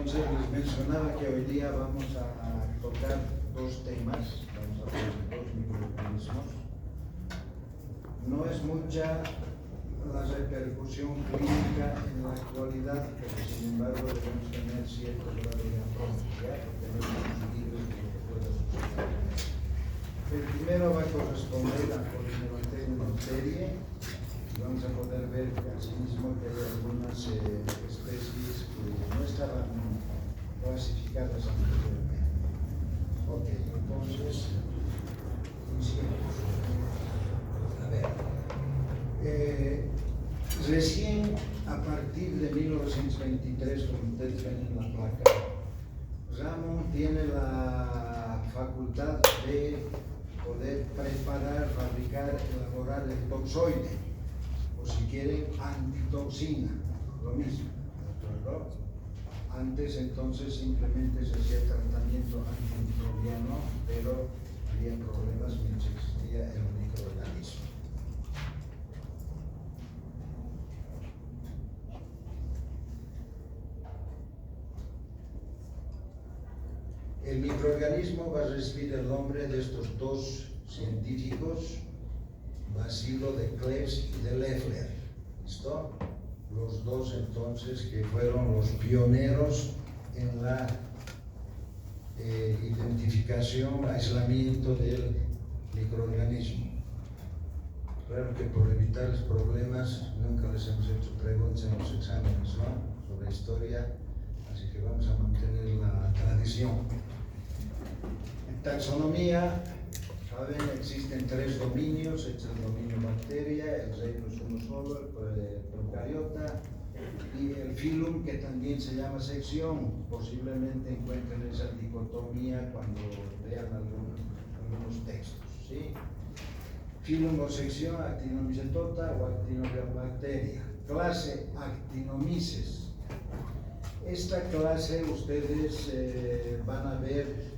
Entonces les mencionaba que hoy día vamos a tocar dos temas, vamos a hablar de dos microorganismos. No es mucha la repercusión clínica en la actualidad, pero sin embargo debemos tener cierto grado de apropiación, tener libres de lo que pueda suceder. El primero va a corresponder a Corynebacterium serie, y vamos a poder ver asimismo que hay algunas especies que no estaban clasificadas anteriormente. Ok, entonces iniciemos. A ver, recién a partir de 1923, como ustedes ven en la placa, Ramón tiene la facultad de poder preparar, fabricar, elaborar el toxoide, o si quieren, antitoxina, lo mismo, ¿de acuerdo? Antes entonces simplemente se hacía tratamiento antimicrobiano, pero había problemas mientras existía el microorganismo. El microorganismo va a recibir el nombre de estos dos científicos, Bacilo de Cleves y de Loeffler. ¿Listo? Los dos entonces que fueron los pioneros en la identificación, aislamiento del microorganismo. Claro que por evitarles problemas nunca les hemos hecho preguntas en los exámenes, ¿no?, sobre historia, así que vamos a mantener la tradición. En taxonomía, saben, existen tres dominios: es el dominio bacteria, el reino es uno solo, el procariota, y el filum, que también se llama sección. Posiblemente encuentren esa dicotomía cuando vean algunos textos, ¿sí? Filum o sección, Actinomycetota o Actinobacteria. Clase Actinomyces. Esta clase ustedes van a ver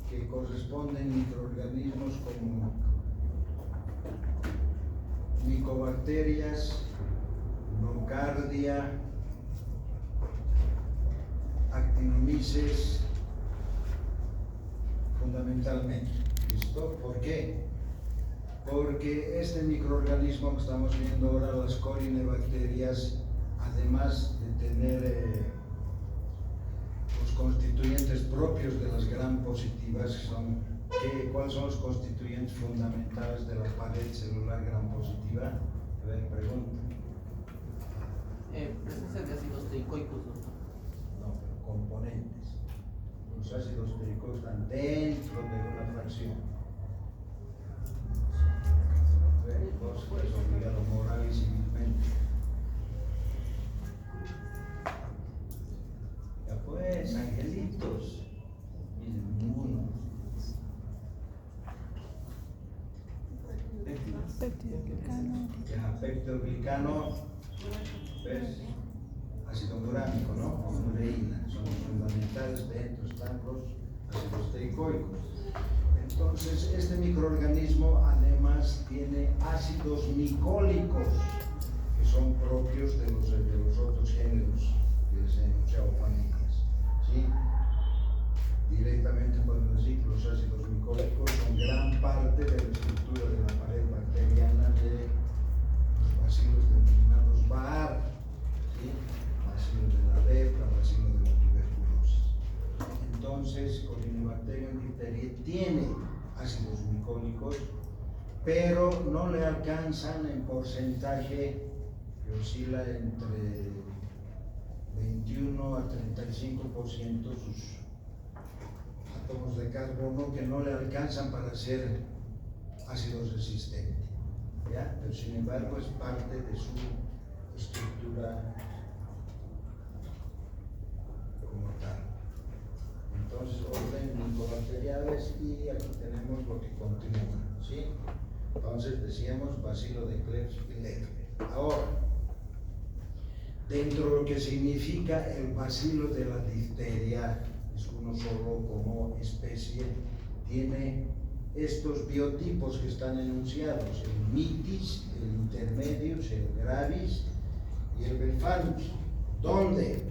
que corresponden microorganismos como Mycobacterias, Nocardia, Actinomyces, fundamentalmente. ¿Listo? ¿Por qué? Porque este microorganismo que estamos viendo ahora, las Corynebacterias, además de tener los constituyentes propios de las gram positivas, ¿cuáles son los constituyentes fundamentales de la pared celular gram positiva? A ver, pregunta. Presencia de ácidos teicoicos, ¿no? No, pero componentes. Los ácidos teicoicos están dentro de una fracción. Vos es obligado moral y civilmente. Ya pues, angelitos. Miren, uno. Ya, pectoglicano, ¿ves? Ácido uránico, ¿no? Ureína, son los fundamentales, dentro están los ácidos teicoicos. Entonces, este microorganismo además tiene ácidos micólicos, que son propios de los otros géneros que se han enunciado familias, ¿sí? Directamente podemos decir que los ácidos micólicos son gran parte de la estructura de la pared bacteriana de los bacilos denominados Baar, ¿sí? Bacilo de la lepra, bacilo de la tuberculosis. Entonces, Corynebacterium diphtheriae tiene ácidos micólicos, pero no le alcanzan en porcentaje que oscila entre 21 a 35% sus átomos de carbono, que no le alcanzan para ser ácido resistente, ¿ya? Pero sin embargo es parte de su estructura como tal. Entonces, orden micobacteriales, y aquí tenemos lo que continúa, ¿sí? Entonces decíamos Bacilo de Cleves y Loeffler. Ahora, dentro de lo que significa el bacilo de la difteria, es uno solo como especie, tiene estos biotipos que están enunciados: el mitis, el intermedius, el gravis y el befalus, donde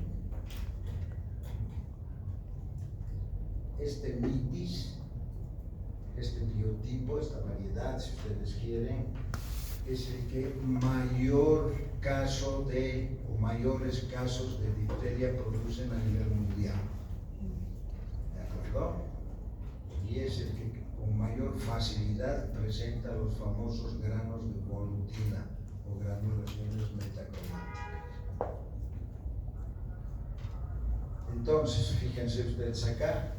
este mitis, este biotipo, esta variedad, si ustedes quieren, es el que mayores casos de difteria producen a nivel mundial. ¿De acuerdo? Y es el que con mayor facilidad presenta los famosos granos de volutina o granulaciones metacromáticas. Entonces, fíjense ustedes acá,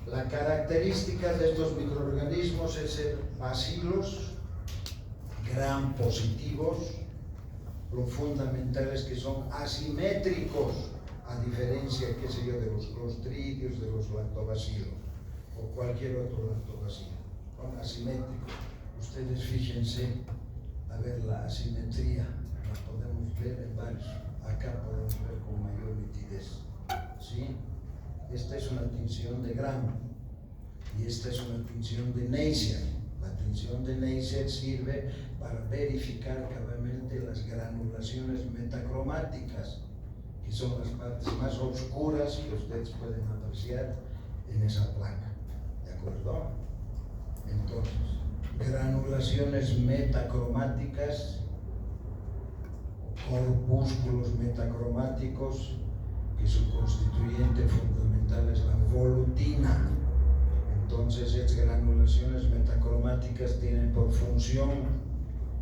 la característica de estos microorganismos es ser bacilos, gram positivos. Lo fundamental es que son asimétricos, a diferencia, qué sé yo, de los clostridios, de los lactobacilos o cualquier otro lactobacilo. Son asimétricos. Ustedes fíjense, a ver, la asimetría la podemos ver en varios. Acá podemos ver con mayor nitidez. ¿Sí? Esta es una tinción de Gram y esta es una tinción de Neisser. La tinción de Neisser sirve para verificar cabalmente las granulaciones metacromáticas, que son las partes más oscuras que ustedes pueden apreciar en esa placa. ¿De acuerdo? Entonces, granulaciones metacromáticas, corpúsculos metacromáticos, que su constituyente fundamental es la volutina. Entonces, estas granulaciones metacromáticas tienen por función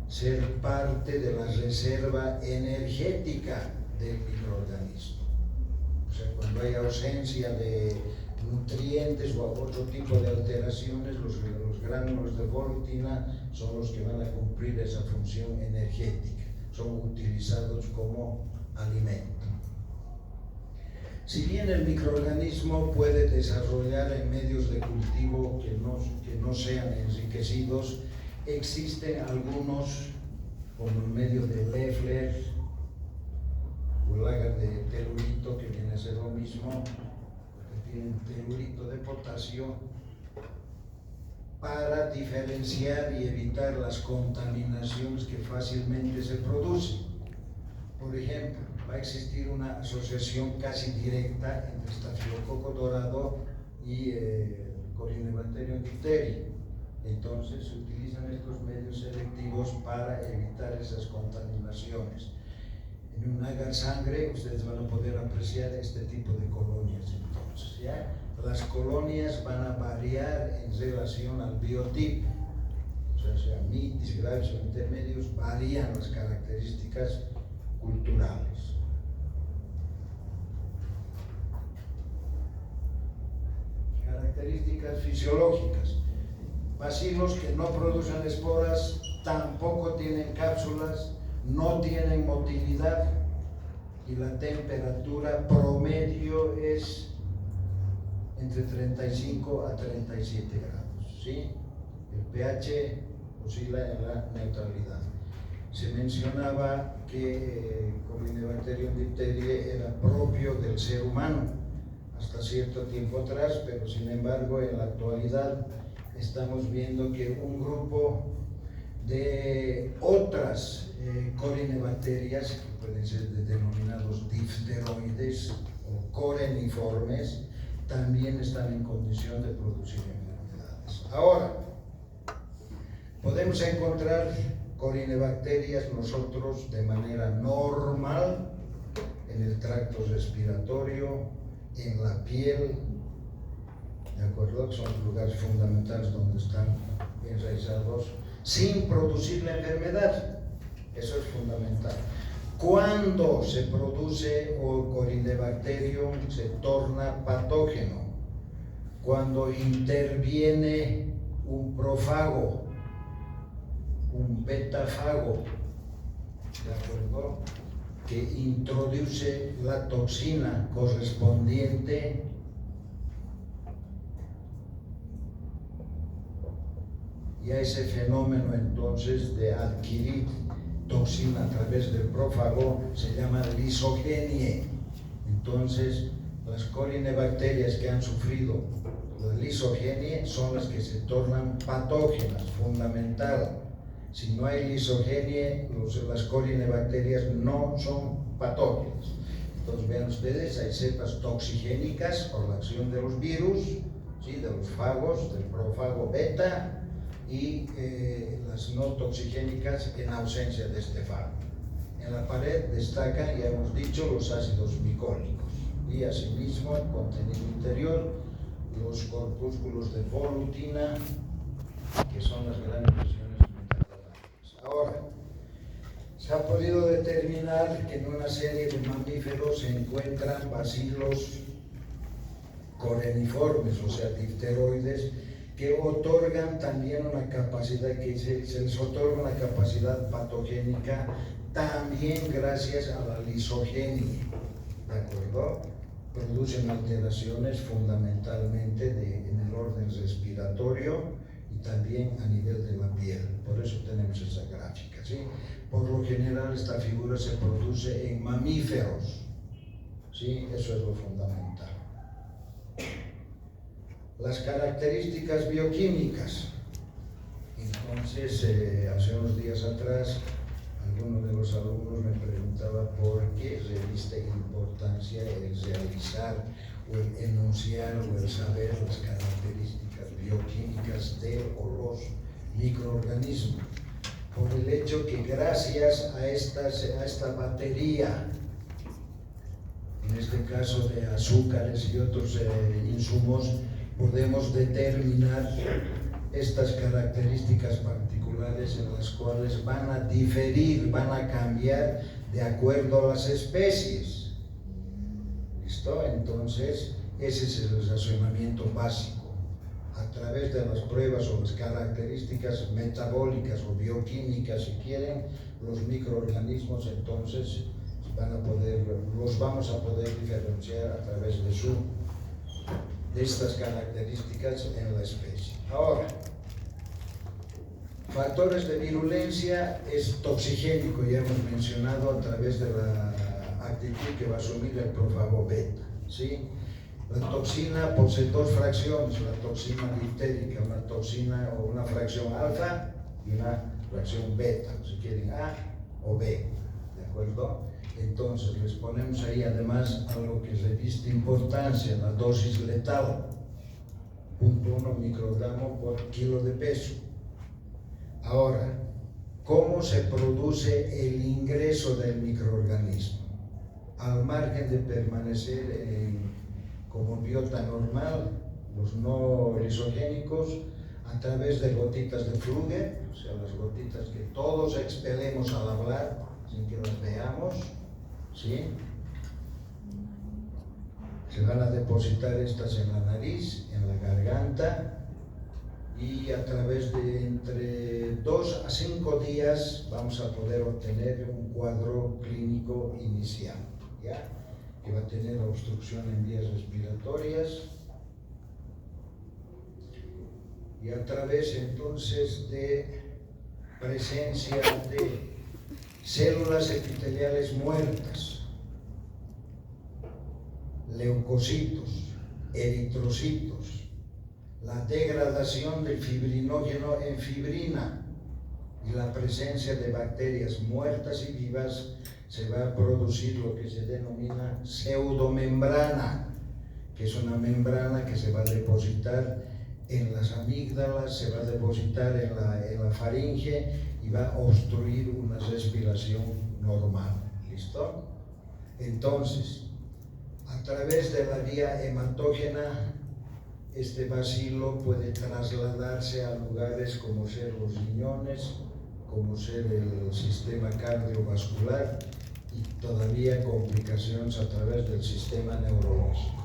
ser parte de la reserva energética del microorganismo. O sea, cuando hay ausencia de nutrientes o otro tipo de alteraciones, los gránulos de volutina son los que van a cumplir esa función energética. Son utilizados como alimento. Si bien el microorganismo puede desarrollar en medios de cultivo que no sean enriquecidos, existen algunos, como el medio de Leffler o el agar de telurito, que viene a ser lo mismo, que tienen telurito de potasio, para diferenciar y evitar las contaminaciones que fácilmente se producen. Por ejemplo, va a existir una asociación casi directa entre estafilococo dorado y Corynebacterium diphtheriae. Entonces se utilizan estos medios selectivos para evitar esas contaminaciones. En un agar sangre ustedes van a poder apreciar este tipo de colonias. Entonces, ¿ya? Las colonias van a variar en relación al biotipo. O sea, mitis, graves o intermedios, varían las características culturales. Características fisiológicas. Bacilos que no producen esporas, tampoco tienen cápsulas, no tienen motilidad y la temperatura promedio es entre 35 a 37 grados. ¿Sí? El pH oscila en la neutralidad. Se mencionaba que Corynebacterium diphtheriae era propio del ser humano hasta cierto tiempo atrás, pero sin embargo en la actualidad estamos viendo que un grupo de otras corinebacterias, que pueden ser denominados difteroides o coreniformes, también están en condición de producir enfermedades. Ahora, podemos encontrar corinebacterias nosotros de manera normal en el tracto respiratorio, en la piel, ¿de acuerdo? Son lugares fundamentales donde están enraizados, sin producir la enfermedad. Eso es fundamental. Cuando se produce Corynebacterium se torna patógeno, cuando interviene un profago, un betafago, ¿de acuerdo?, que introduce la toxina correspondiente y a ese fenómeno entonces de adquirir toxina a través del prófago se llama lisogenie. Entonces, las corinebacterias que han sufrido la lisogenie son las que se tornan patógenas, fundamental. Si no hay lisogenie, las corinebacterias no son patógenas. Entonces vean ustedes, hay cepas toxigénicas por la acción de los virus, ¿sí? De los fagos, del profago beta, y las no toxigénicas en ausencia de este fago. En la pared destacan, ya hemos dicho, los ácidos micólicos y asimismo el contenido interior, los corpúsculos de volutina, que son las grandes lesiones metaplatánicas. Ahora, se ha podido determinar que en una serie de mamíferos se encuentran bacilos coreniformes, o sea, difteroides, que otorgan también una capacidad, que se les otorga una capacidad patogénica también gracias a la lisogenia, ¿de acuerdo? Producen alteraciones fundamentalmente en el orden respiratorio y también a nivel de la piel, por eso tenemos esa gráfica, ¿sí? Por lo general esta figura se produce en mamíferos, ¿sí? Eso es lo fundamental. Las características bioquímicas. Entonces, hace unos días atrás, alguno de los alumnos me preguntaba por qué reviste importancia el realizar o el enunciar o el saber las características bioquímicas de o los microorganismos. Por el hecho que gracias a esta batería, en este caso de azúcares y otros insumos, podemos determinar estas características particulares en las cuales van a diferir, van a cambiar de acuerdo a las especies. ¿Listo? Entonces, ese es el razonamiento básico. A través de las pruebas o las características metabólicas o bioquímicas, si quieren, los microorganismos entonces los vamos a poder diferenciar a través de estas características en la especie. Ahora, factores de virulencia es toxigénico, ya hemos mencionado a través de la actitud que va a asumir el profago beta, ¿sí? La toxina posee dos fracciones, la toxina difterica, una toxina o una fracción alfa y una fracción beta, si quieren A o B, ¿de acuerdo? Entonces les ponemos ahí además algo que reviste importancia, la dosis letal, 0.1 microgramo por kilo de peso. Ahora, ¿cómo se produce el ingreso del microorganismo? Al margen de permanecer como biota normal, los no lisogénicos, a través de gotitas de Fluge, o sea, las gotitas que todos expelemos al hablar, sin que las veamos, ¿sí? Se van a depositar estas en la nariz, en la garganta, y a través de entre 2 a 5 días vamos a poder obtener un cuadro clínico inicial, ¿ya? Que va a tener obstrucción en vías respiratorias, y a través entonces de presencia de células epiteliales muertas, leucocitos, eritrocitos, la degradación del fibrinógeno en fibrina y la presencia de bacterias muertas y vivas, se va a producir lo que se denomina pseudomembrana, que es una membrana que se va a depositar en las amígdalas, se va a depositar en la faringe y va a obstruir una respiración normal. ¿Listo? Entonces, a través de la vía hematógena, este bacilo puede trasladarse a lugares como ser los riñones, como ser el sistema cardiovascular y todavía complicaciones a través del sistema neurológico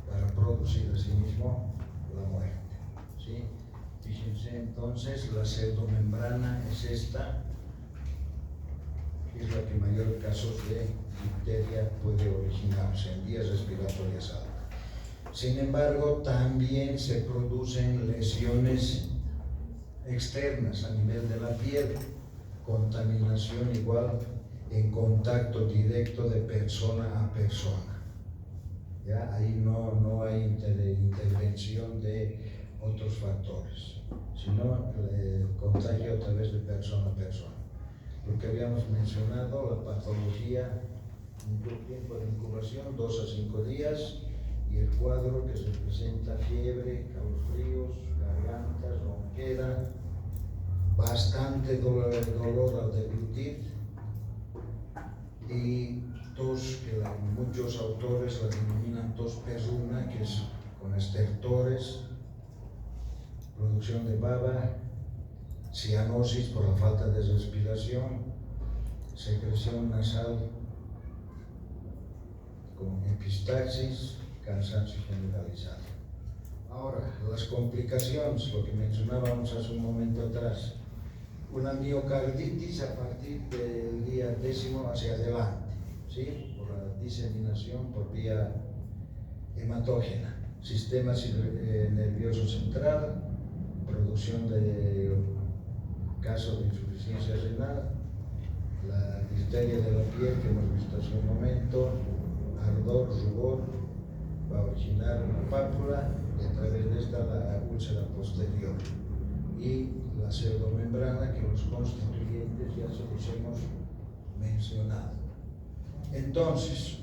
para producir asimismo la muerte, ¿sí? Fíjense entonces, la pseudomembrana es esta, que es la que mayor casos de difteria puede originarse en vías respiratorias altas. Sin embargo, también se producen lesiones externas a nivel de la piel, contaminación igual en contacto directo de persona a persona. ¿Ya? Ahí no hay intervención de otros factores, sino el contagio a través de persona a persona. Lo que habíamos mencionado, la patología tiempo de incubación 2 a 5 días, y el cuadro que se presenta: fiebre, calofríos, gargantas, ronquera, bastante dolor al deglutir, y tos que muchos autores la denominan tos perruna, que es con estertores, producción de baba, cianosis por la falta de respiración, secreción nasal con epistaxis, cansancio generalizado. Ahora, las complicaciones, lo que mencionábamos hace un momento atrás: una miocarditis a partir del día 10º hacia adelante, ¿sí? Por la diseminación por vía hematógena, sistema nervioso central, producción de caso de insuficiencia renal, la difteria de la piel que hemos visto hace un momento, ardor, rubor, va a originar una pápula y a través de esta la úlcera posterior, y la pseudomembrana, que los constituyentes ya se los hemos mencionado. Entonces,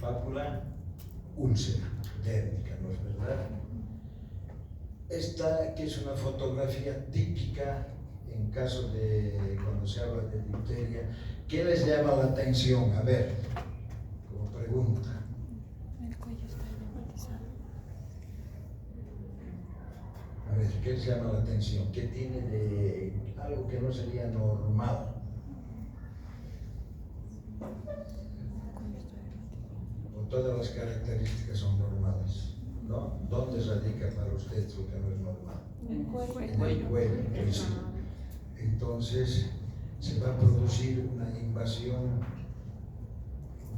pápula, úlcera dérmica, ¿no es verdad? Esta, que es una fotografía típica en caso de cuando se habla de difteria, ¿qué les llama la atención? A ver, como pregunta. El cuello está reumatizado. A ver, ¿qué les llama la atención? ¿Qué tiene de algo que no sería normal? O todas las características son normales, ¿no? ¿Dónde radica para ustedes lo que no es normal? En el cuello. Entonces se va a producir una invasión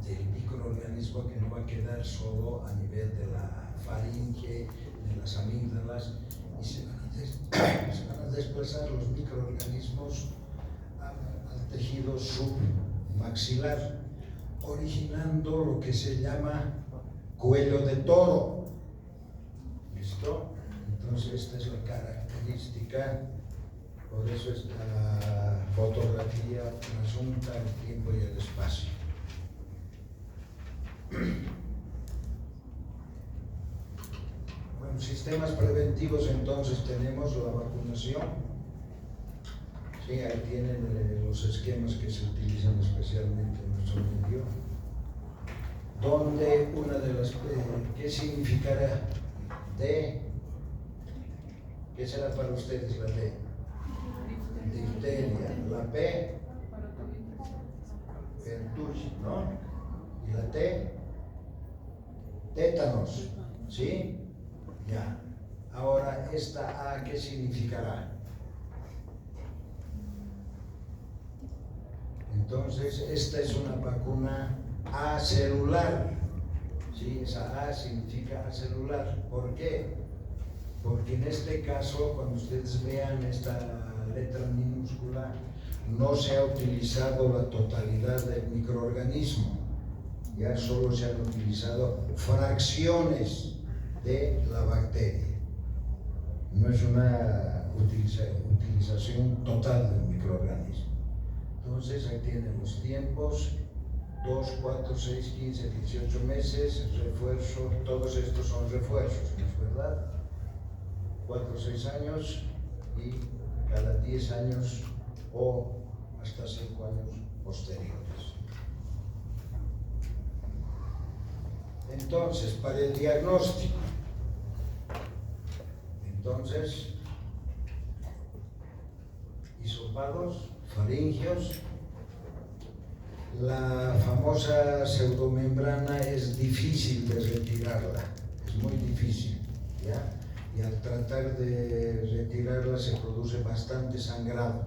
del microorganismo que no va a quedar solo a nivel de la faringe, de las amígdalas, y se van a desplazar los microorganismos al tejido submaxilar, originando lo que se llama cuello de toro. ¿Listo? Entonces esta es la característica. Por eso esta fotografía trasunta el tiempo y el espacio. Bueno, sistemas preventivos, entonces tenemos la vacunación. Sí, ahí tienen los esquemas que se utilizan especialmente en nuestro medio. Donde una de las... ¿qué significará D? ¿Qué será para ustedes la D? Difteria. La P, pertussis, ¿no? Y la T, tétanos, ¿sí? Ya. Ahora, esta A, ¿qué significará? Entonces, esta es una vacuna acelular, ¿sí? Esa A significa acelular. ¿Por qué? Porque en este caso, cuando ustedes vean esta letra minúscula, no se ha utilizado la totalidad del microorganismo, ya solo se han utilizado fracciones de la bacteria. No es una utilización total del microorganismo. Entonces ahí tienen los tiempos: 2, 4, 6, 15, 18 meses, refuerzo, todos estos son refuerzos, ¿no es verdad? 4 o 6 años y cada 10 años o hasta 5 años posteriores. Entonces, para el diagnóstico, hisopados, faringios, la famosa pseudomembrana es difícil de retirarla, es muy difícil, ¿ya? Y al tratar de retirarla se produce bastante sangrado,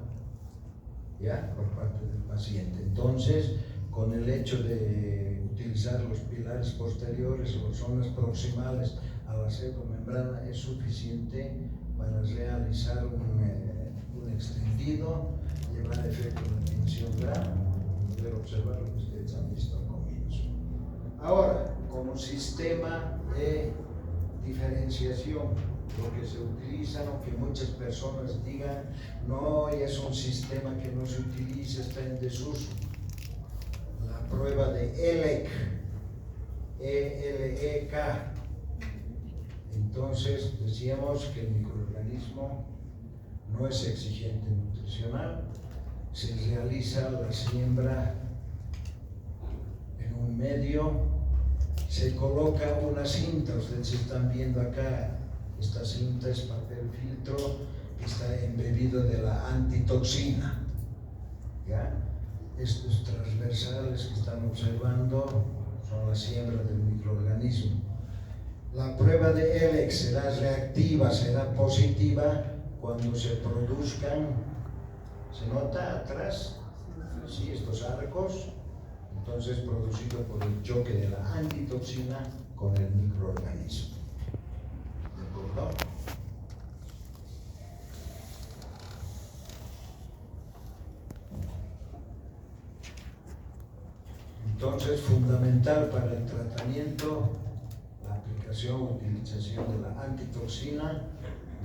¿ya? Por parte del paciente. Entonces, con el hecho de utilizar los pilares posteriores o zonas proximales a la pseudomembrana es suficiente para realizar un extendido, llevar a efecto de tensión grave, poder observar lo que ustedes han visto al comienzo. Ahora, como sistema de diferenciación, Lo que se utiliza, aunque muchas personas digan, no, es un sistema que no se utiliza, está en desuso. La prueba de ELEC, E-L-E-K. Entonces decíamos que el microorganismo no es exigente nutricional, se realiza la siembra en un medio, se coloca una cinta, ustedes están viendo acá, esta cinta es papel filtro que está embebido de la antitoxina, ¿ya? Estos transversales que están observando son la siembra del microorganismo. La prueba de ELEC será reactiva, será positiva cuando se produzcan, ¿se nota atrás? Sí, estos arcos, entonces producido por el choque de la antitoxina con el microorganismo. ¿De acuerdo? Entonces, fundamental para el tratamiento, la aplicación o utilización de la antitoxina.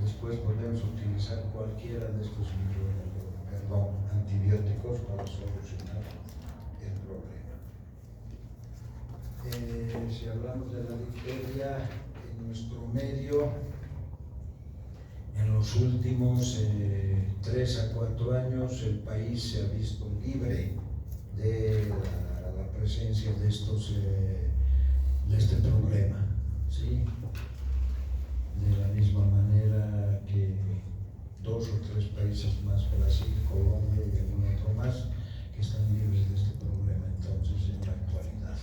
Después podemos utilizar cualquiera de estos antibióticos para solucionar el problema. Si hablamos de la difteria en nuestro medio, en los últimos 3 a 4 años el país se ha visto libre de la presencia de este problema, ¿sí? De la misma manera que 2 o 3 países más, Brasil, Colombia y algún otro más, que están libres de este problema entonces en la actualidad.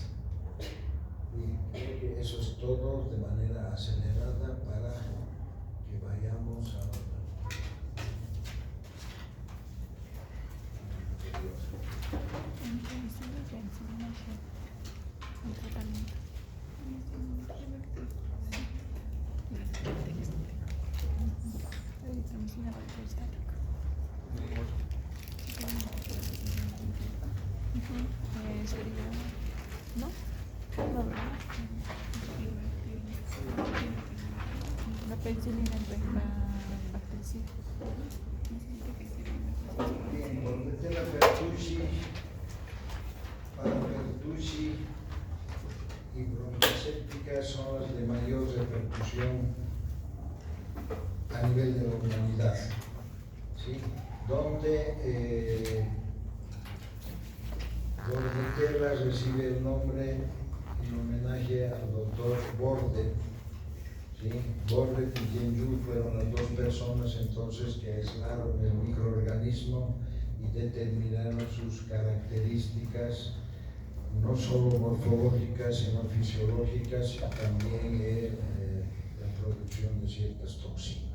Y creo que eso es todo de manera acelerada para que vayamos a ¿no? No, la penicilina es bactericida. bien, por meter la Bertucci, para Bertucci y broncoséptica son las de mayor repercusión a nivel de la humanidad, ¿sí? Donde Tela recibe el nombre en homenaje al doctor Borde, ¿sí? Borde y Genju fueron las 2 personas entonces que aislaron el microorganismo y determinaron sus características, no solo morfológicas, sino fisiológicas, y también la producción de ciertas toxinas.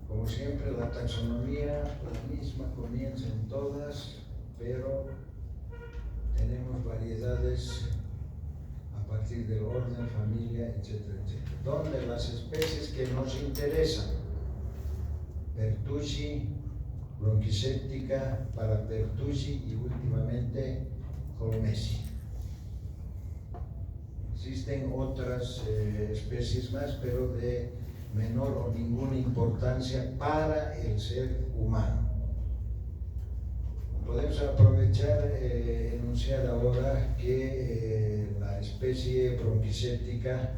Como siempre, la taxonomía, la misma, comienza en todas, pero tenemos variedades a partir del orden, familia, etcétera, etcétera. Donde las especies que nos interesan, Bertucci, bronquiséptica, Parapertucci y últimamente Columesi. Existen otras especies más, pero de menor o ninguna importancia para el ser humano. Podemos aprovechar, enunciar ahora que la especie bronquiséptica,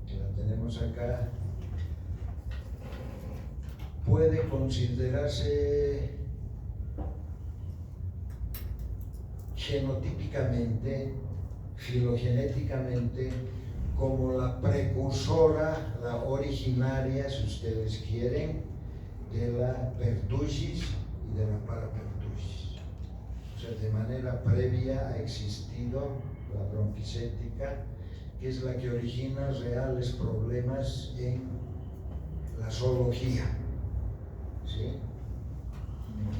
que la tenemos acá, puede considerarse genotípicamente, filogenéticamente, como la precursora, la originaria, si ustedes quieren, de la Pertussis y de la Parapertussis. O sea, de manera previa ha existido la bronquiséptica, que es la que origina reales problemas en la zoología, ¿sí?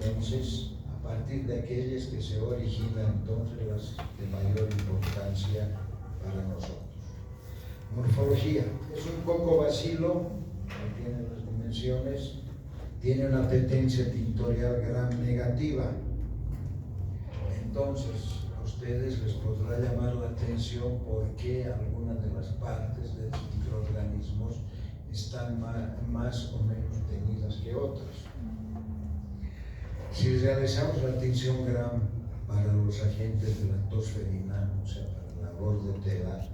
Entonces, a partir de aquellas que se originan entonces las de mayor importancia para nosotros. Morfología, es un cocobacilo, no tiene las dimensiones, tiene una apetencia tintorial gram negativa. Entonces, los ustedes les podrá llamar la atención por qué algunas de las partes de los microorganismos están más o menos teñidas que otras. Si realizamos la tinción Gram para los agentes de la tosferina, o sea, para la bordetela,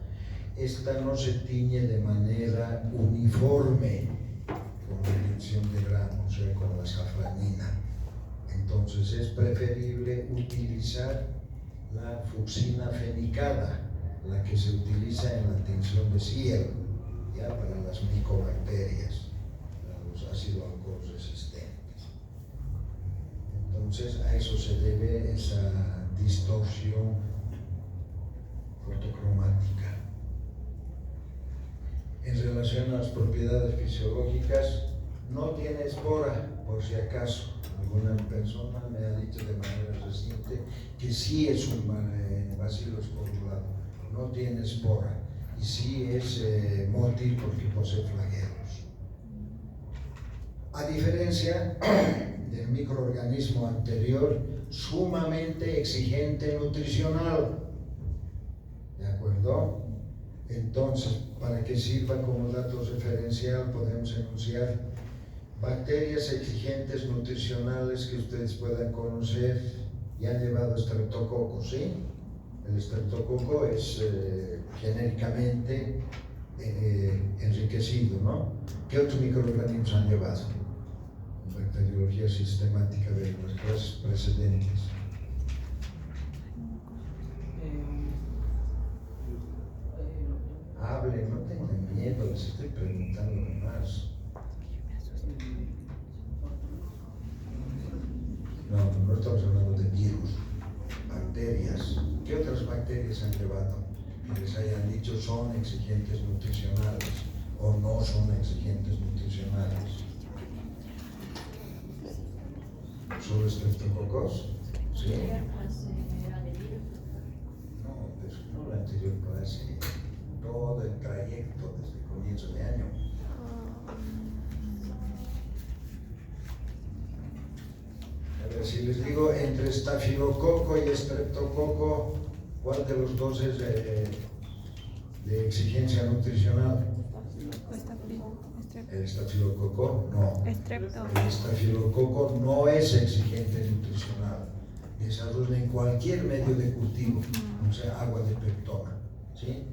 esta no se tiñe de manera uniforme con la tinción de Gram, o sea, con la safranina. Entonces es preferible utilizar la fucsina fenicada, la que se utiliza en la tinción de cielo, ya para las micobacterias, para los ácidos alcohol resistentes. Entonces a eso se debe esa distorsión fotocromática. En relación a las propiedades fisiológicas, no tiene espora, por si acaso. Alguna persona me ha dicho de manera reciente que sí es un bacilo esporulado, no tiene espora y sí es mótil porque posee flagelos. A diferencia del microorganismo anterior, sumamente exigente nutricional. ¿De acuerdo? Entonces, para que sirva como dato referencial, podemos enunciar bacterias exigentes nutricionales que ustedes puedan conocer y han llevado estreptococo, ¿sí? El estreptococo es genéricamente enriquecido, ¿no? ¿Qué otros microorganismos han llevado? Bacteriología sistemática de las clases precedentes. Hablen, no tengan miedo, les estoy preguntando más. No estamos hablando de virus, bacterias. ¿Qué otras bacterias han llevado? Que les hayan dicho son exigentes nutricionales o no son exigentes nutricionales. ¿Solo estreptococos? ¿Sí? No, la anterior clase, todo el trayecto desde comienzo de año. A ver, si les digo entre estafilococo y estreptococo, ¿cuál de los dos es de exigencia nutricional? El estafilococo no. El estafilococo no es exigente nutricional. Desarrolla en cualquier medio de cultivo, o sea, agua de peptona, ¿sí?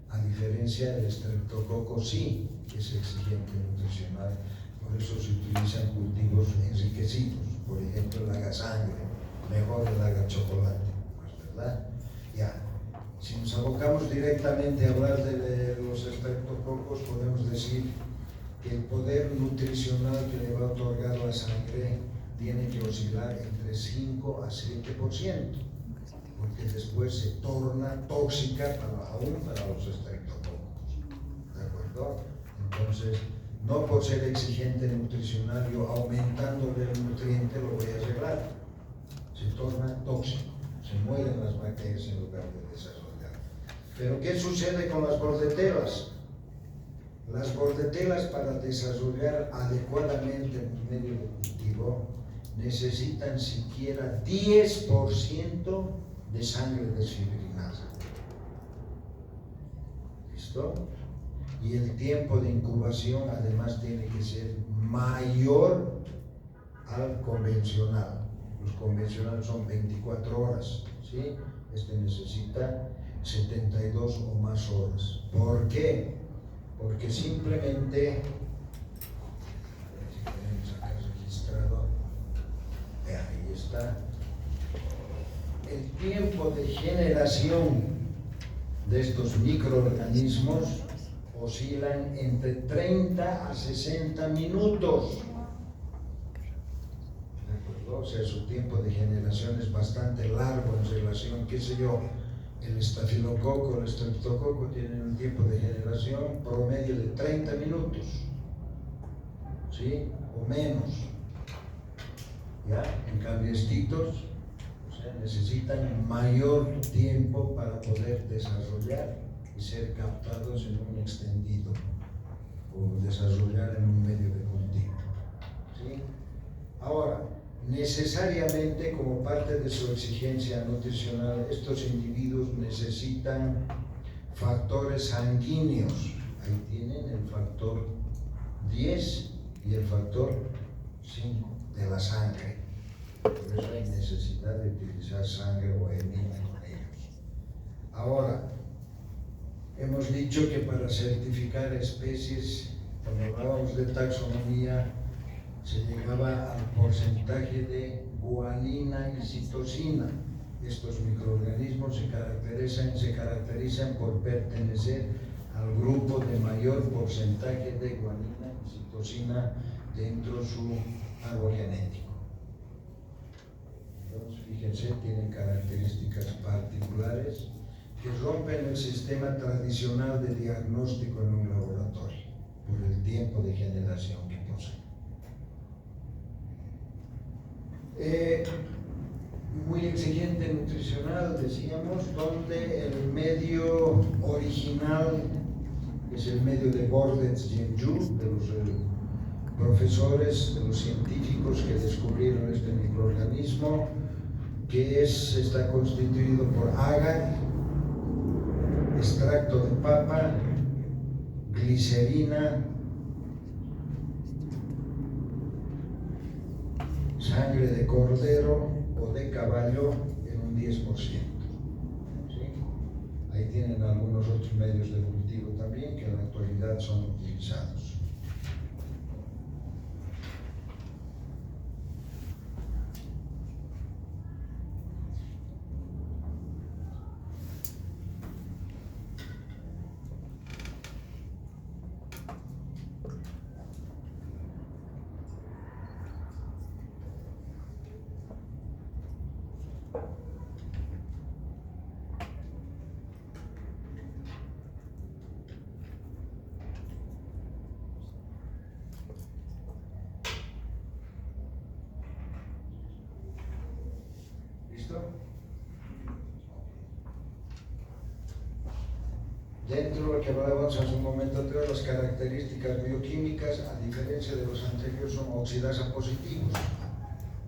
A diferencia del estreptococo sí es exigente nutricional, por eso se utilizan cultivos enriquecidos, por ejemplo el agasangre, mejor el agachocolate, ¿verdad? Ya, si nos abocamos directamente a hablar de los estreptococos, podemos decir que el poder nutricional que le va a otorgar la sangre tiene que oscilar entre 5 a 7%, porque después se torna tóxica aún para los estreptococos. ¿De acuerdo? Entonces, no por ser exigente nutricional, yo aumentándole el nutriente lo voy a arreglar. Se torna tóxico, se mueren las bacterias en lugar de desarrollar. Pero ¿qué sucede con las bordetelas? Las bordetelas, para desarrollar adecuadamente el medio de cultivo, necesitan siquiera 10% de sangre desfibrinada. ¿Listo? Y el tiempo de incubación además tiene que ser mayor al convencional. Los convencionales son 24 horas, ¿sí? Este necesita 72 o más horas. ¿Por qué? Porque simplemente, tenemos acá registrado, ahí está, el tiempo de generación de estos microorganismos oscilan entre 30 a 60 minutos. ¿De acuerdo? O sea, su tiempo de generación es bastante largo en relación, qué sé yo, el estafilococo, el estreptococo tienen un tiempo de generación promedio de 30 minutos, ¿sí? O menos. ¿Ya? En cambio, estos, o sea, necesitan mayor tiempo para poder desarrollar y ser captados en un extendido o desarrollar en un medio de cultivo, ¿sí? Ahora, necesariamente, como parte de su exigencia nutricional, estos individuos necesitan factores sanguíneos. Ahí tienen el factor 10 y el factor 5 de la sangre. Por eso hay necesidad de utilizar sangre o hemoglobina con ellos. Ahora, hemos dicho que para certificar especies, cuando hablábamos de taxonomía, se llegaba al porcentaje de guanina y citosina. Estos microorganismos se caracterizan por pertenecer al grupo de mayor porcentaje de guanina y citosina dentro de su árbol genético. Entonces, fíjense, tienen características particulares que rompen el sistema tradicional de diagnóstico en un laboratorio por el tiempo de generación que poseen. Muy exigente nutricional, decíamos, donde el medio original es el medio de Bordetz-Genju, de los profesores, de los científicos que descubrieron este microorganismo, que está constituido por agar, extracto de papa, glicerina, sangre de cordero o de caballo en un 10%. ¿Sí? Ahí tienen algunos otros medios de cultivo también que en la actualidad son utilizados. Dentro de lo que hablábamos hace un momento atrás, las características bioquímicas, a diferencia de los anteriores, son oxidasa positivos,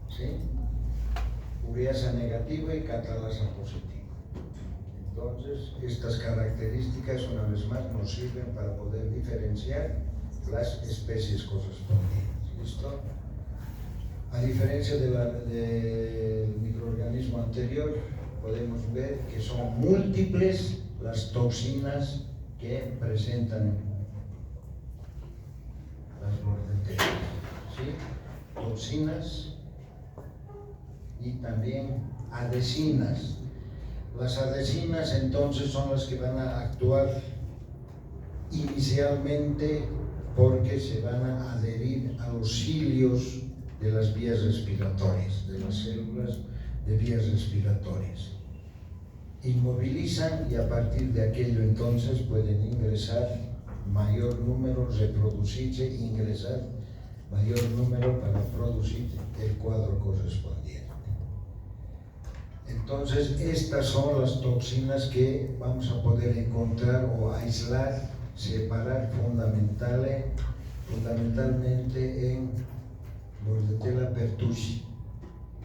¿sí? Ureasa negativa y catalasa positiva. Entonces, estas características, una vez más, nos sirven para poder diferenciar las especies correspondientes. ¿Listo? A diferencia del microorganismo anterior, podemos ver que son múltiples las toxinas que presentan las bordeteras, ¿sí? Toxinas y también adhesinas. Las adhesinas entonces son las que van a actuar inicialmente porque se van a adherir a los cilios de las vías respiratorias, de las células de vías respiratorias. Inmovilizan y a partir de aquello entonces pueden ingresar mayor número, reproducirse, ingresar mayor número para producir el cuadro correspondiente. Entonces, estas son las toxinas que vamos a poder encontrar o aislar, separar fundamentalmente en Bordetella pertussi.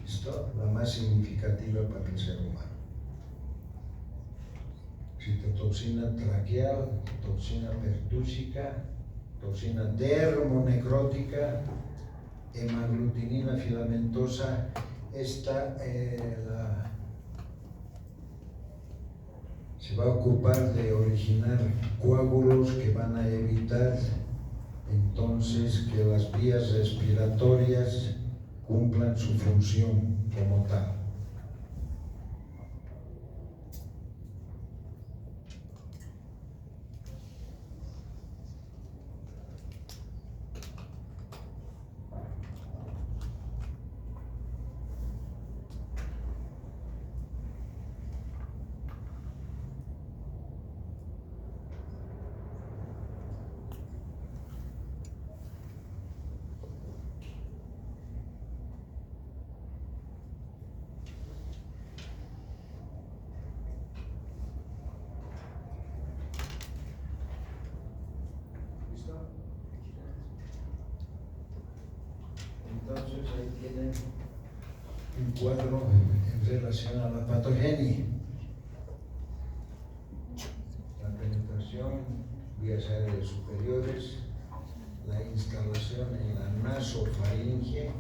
Esto la más significativa para el ser humano. Citotoxina traqueal, toxina pertúsica, toxina dermonecrótica, hemaglutinina filamentosa. Esta se va a ocupar de originar coágulos que van a evitar entonces que las vías respiratorias cumplan su función como tal. Entonces ahí tienen un cuadro en relación a la patogenia. La penetración, vías aéreas superiores, la instalación en la nasofaringe,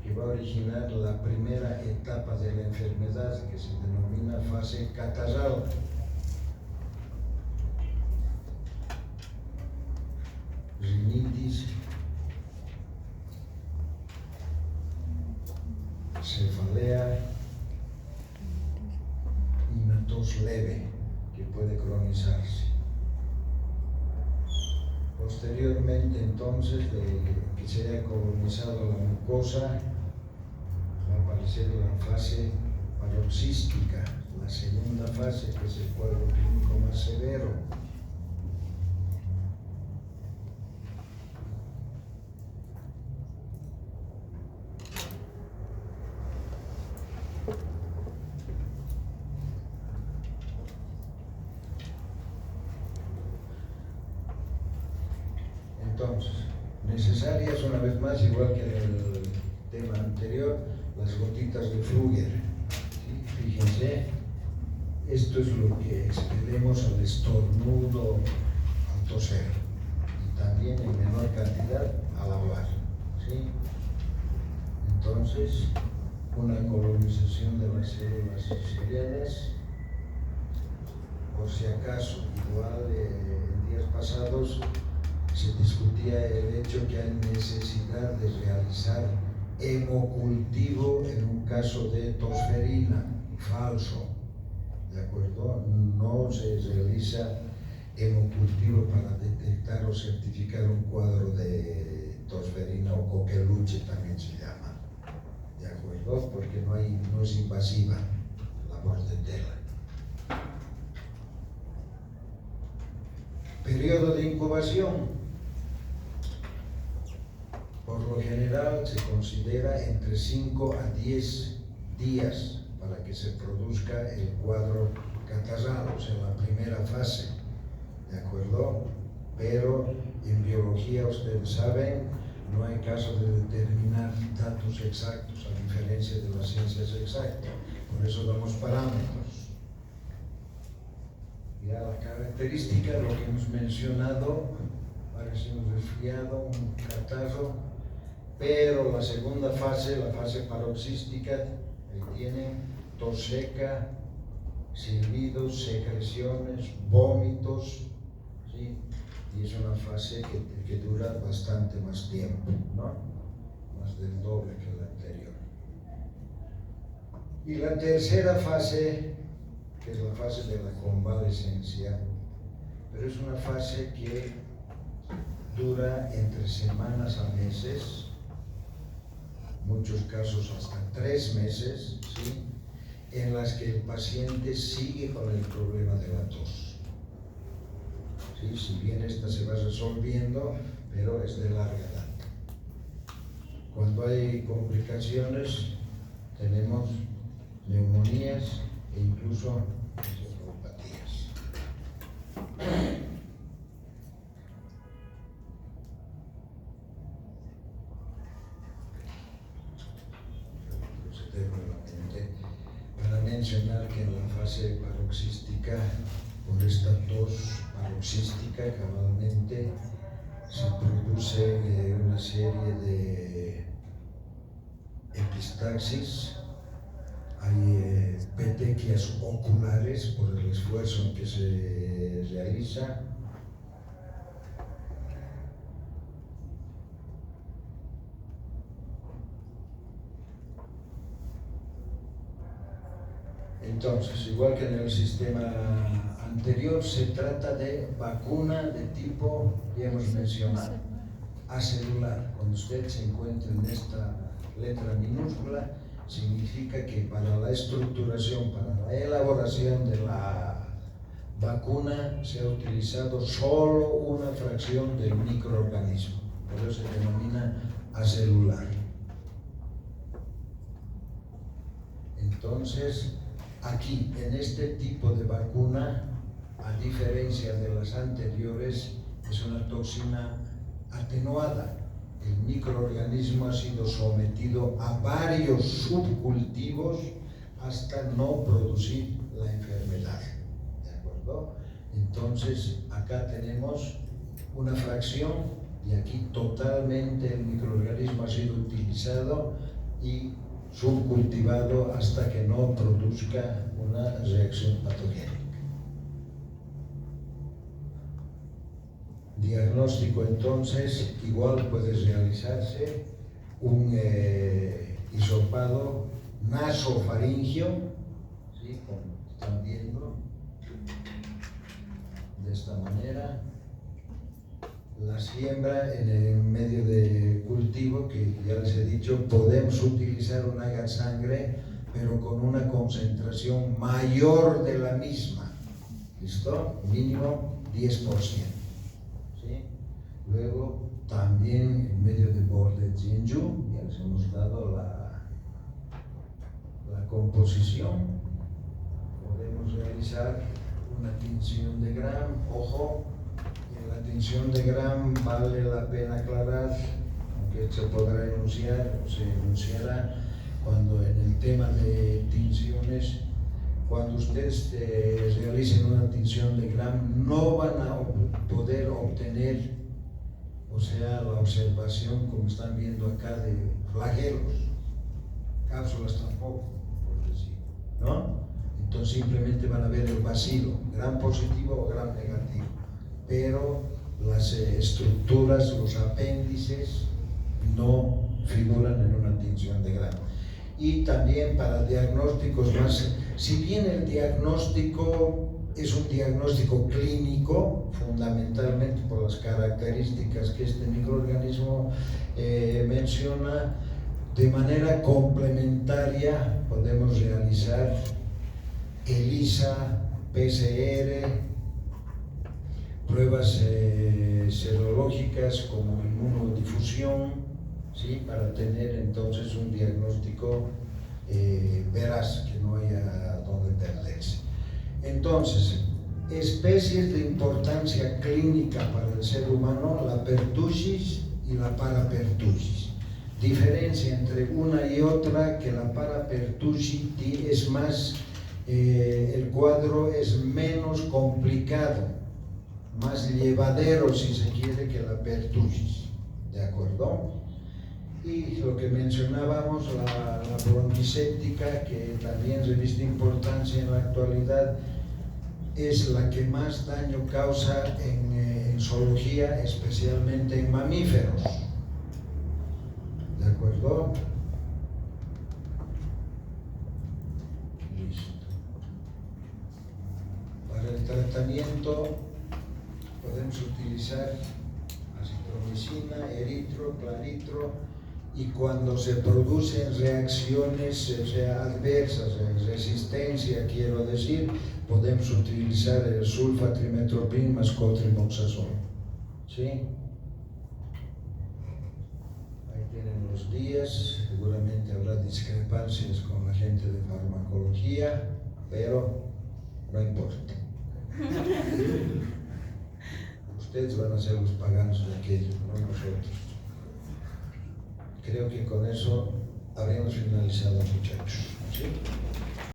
que va a originar la primera etapa de la enfermedad, que se denomina fase catarral. Rinitis, cefalea y una tos leve que puede cronizarse. Posteriormente, entonces, de que se haya colonizado la mucosa, va a aparecer la fase paroxística, la segunda fase, que es el cuadro clínico más severo. Entonces, necesarias una vez más, igual que en el tema anterior, las gotitas de Fluger. ¿Sí? Fíjense, esto es lo que expelemos al estornudo, al toser, y también en menor cantidad al hablar. ¿Sí? Entonces, una colonización de las células ciliadas, por si acaso, igual en días pasados, se discutía el hecho que hay necesidad de realizar hemocultivo en un caso de tosferina. Falso, ¿de acuerdo? No se realiza hemocultivo para detectar o certificar un cuadro de tosferina o coqueluche, también se llama, ¿de acuerdo? Porque no es invasiva la labor de tela. Periodo de incubación. Por lo general se considera entre 5 a 10 días para que se produzca el cuadro catarral, o sea, la primera fase, ¿de acuerdo? Pero en biología, ustedes saben, no hay caso de determinar datos exactos, a diferencia de las ciencias exactas, por eso damos parámetros. Ya la característica, lo que hemos mencionado, parece un resfriado, un catarro, pero la segunda fase, la fase paroxística, tiene tos seca, silbidos, secreciones, vómitos, ¿sí? Y es una fase que dura bastante más tiempo, ¿no? Más del doble que la anterior. Y la tercera fase, que es la fase de la convalescencia, pero es una fase que dura entre semanas a meses, muchos casos hasta 3 meses, ¿sí? En las que el paciente sigue con el problema de la tos. ¿Sí? Si bien esta se va resolviendo, pero es de larga data. Cuando hay complicaciones, tenemos neumonías e incluso encefalopatías. Para mencionar que en la fase paroxística, por esta tos paroxística, cabalmente se produce una serie de epistaxis, hay petequias oculares por el esfuerzo que se realiza, entonces, igual que en el sistema anterior, se trata de vacuna de tipo, ya hemos mencionado, acelular. Cuando usted se encuentra en esta letra minúscula, significa que para la estructuración, para la elaboración de la vacuna, se ha utilizado solo una fracción del microorganismo. Por eso se denomina acelular. Entonces, aquí, en este tipo de vacuna, a diferencia de las anteriores, es una toxina atenuada. el microorganismo ha sido sometido a varios subcultivos hasta no producir la enfermedad, ¿de acuerdo? Entonces, acá tenemos una fracción y aquí totalmente el microorganismo ha sido utilizado y subcultivado hasta que no produzca una reacción patogénica. Diagnóstico, entonces, igual puede realizarse un hisopado nasofaringio, ¿sí? Como están viendo, de esta manera. La siembra en el medio de cultivo, que ya les he dicho, podemos utilizar un agasangre, pero con una concentración mayor de la misma. ¿Listo? Mínimo 10%. ¿Sí? Luego, también en medio de borde Jinju, ya les hemos dado la composición. Podemos realizar una tinción de Gram. Ojo, en la tinción de Gram vale la pena aclarar, aunque se podrá enunciar o se enunciará cuando en el tema de tinciones, cuando ustedes realicen una tinción de Gram, no van a poder obtener, o sea, la observación, como están viendo acá, de flagelos, cápsulas tampoco, por decir, ¿no? Entonces simplemente van a ver el vacío, Gram positivo o Gram negativo, pero las estructuras, los apéndices no figuran en una tinción de Gram. Y también para diagnósticos más, si bien el diagnóstico es un diagnóstico clínico, fundamentalmente por las características que este microorganismo menciona, de manera complementaria podemos realizar ELISA, PCR, pruebas serológicas como inmunodifusión, ¿sí? Para tener entonces un diagnóstico veraz, que no haya donde perderse. Entonces, especies de importancia clínica para el ser humano, la pertussis y la parapertussis. Diferencia entre una y otra, que la parapertussis es más, el cuadro es menos complicado, más llevadero, si se quiere, que la pertussis, ¿de acuerdo? Y lo que mencionábamos, la bronquiséptica, que también reviste importancia en la actualidad, es la que más daño causa en zoología, especialmente en mamíferos, ¿de acuerdo? Listo. Para el tratamiento podemos utilizar acitromicina, eritro, claritro, y cuando se producen reacciones, o sea, adversas, resistencia, quiero decir, podemos utilizar el sulfatrimetropin más cotrimoxazol. ¿Sí? Ahí tienen los días, seguramente habrá discrepancias con la gente de farmacología, pero no importa. Ustedes van a ser los paganos de aquello, no nosotros. Creo que con eso habremos finalizado, muchachos. ¿Sí?